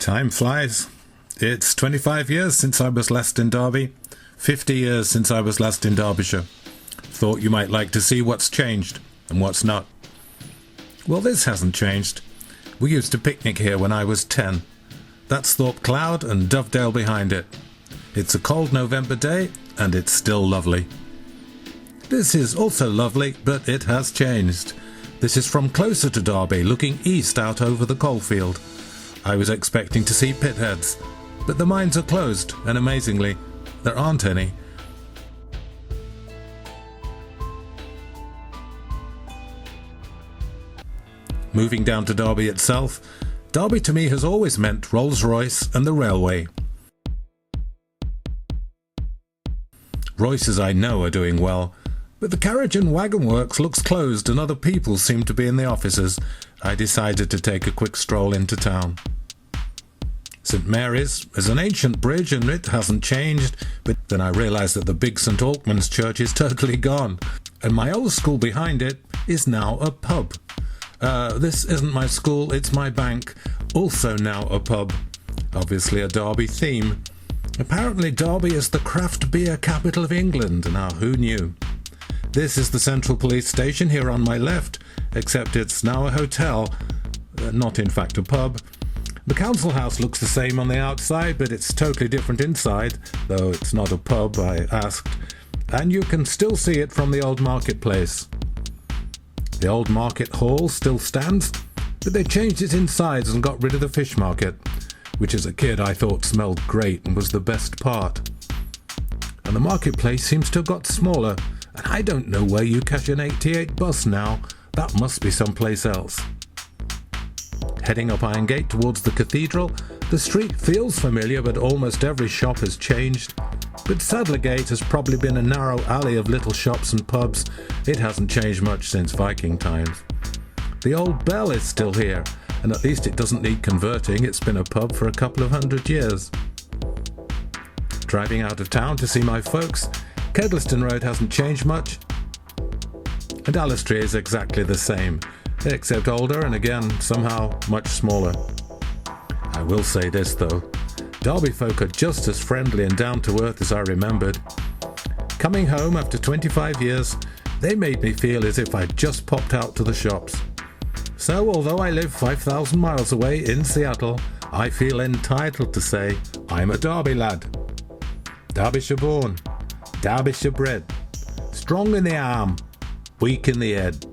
Time flies. It's 25 years since I was last in Derby, 50 years since I was last in Derbyshire. Thought you might like to see what's changed and what's not. Well, this hasn't changed. We used to picnic here when I was 10. That's Thorpe Cloud and Dovedale behind it. It's a cold November day and it's still lovely. This is also lovely, but it has changed. This is from closer to Derby, looking east out over the coalfield. I was expecting to see pitheads, but the mines are closed, and amazingly, there aren't any. Moving down to Derby itself, Derby to me has always meant Rolls-Royce and the railway. Royces I know are doing well, but the carriage and wagon works looks closed and other people seem to be in the offices. I decided to take a quick stroll into town. St Mary's is an ancient bridge and it hasn't changed, but then I realised that the big St Alkmund's church is totally gone, and my old school behind it is now a pub. This isn't my school, it's my bank, also now a pub. Obviously a Derby theme. Apparently Derby is the craft beer capital of England. Now who knew? This is the Central Police Station here on my left, except it's now a hotel, not in fact a pub. The council house looks the same on the outside, but it's totally different inside, though it's not a pub, I asked, and you can still see it from the old marketplace. The old market hall still stands, but they changed its insides and got rid of the fish market, which as a kid I thought smelled great and was the best part. And the marketplace seems to have got smaller, and I don't know where you catch an 88 bus now. That must be someplace else. Heading up Iron Gate towards the cathedral, the street feels familiar, but almost every shop has changed. But Sadlergate has probably been a narrow alley of little shops and pubs. It hasn't changed much since Viking times. The old Bell is still here, and at least it doesn't need converting. It's been a pub for a couple of 100 years. Driving out of town to see my folks, Kedleston Road hasn't changed much, and Allistry is exactly the same, except older and again somehow much smaller. I will say this though, Derby folk are just as friendly and down to earth as I remembered. Coming home after 25 years, they made me feel as if I'd just popped out to the shops. So although I live 5,000 miles away in Seattle, I feel entitled to say I'm a Derby lad. Derbyshire born, Derbyshire bred, strong in the arm, weak in the head.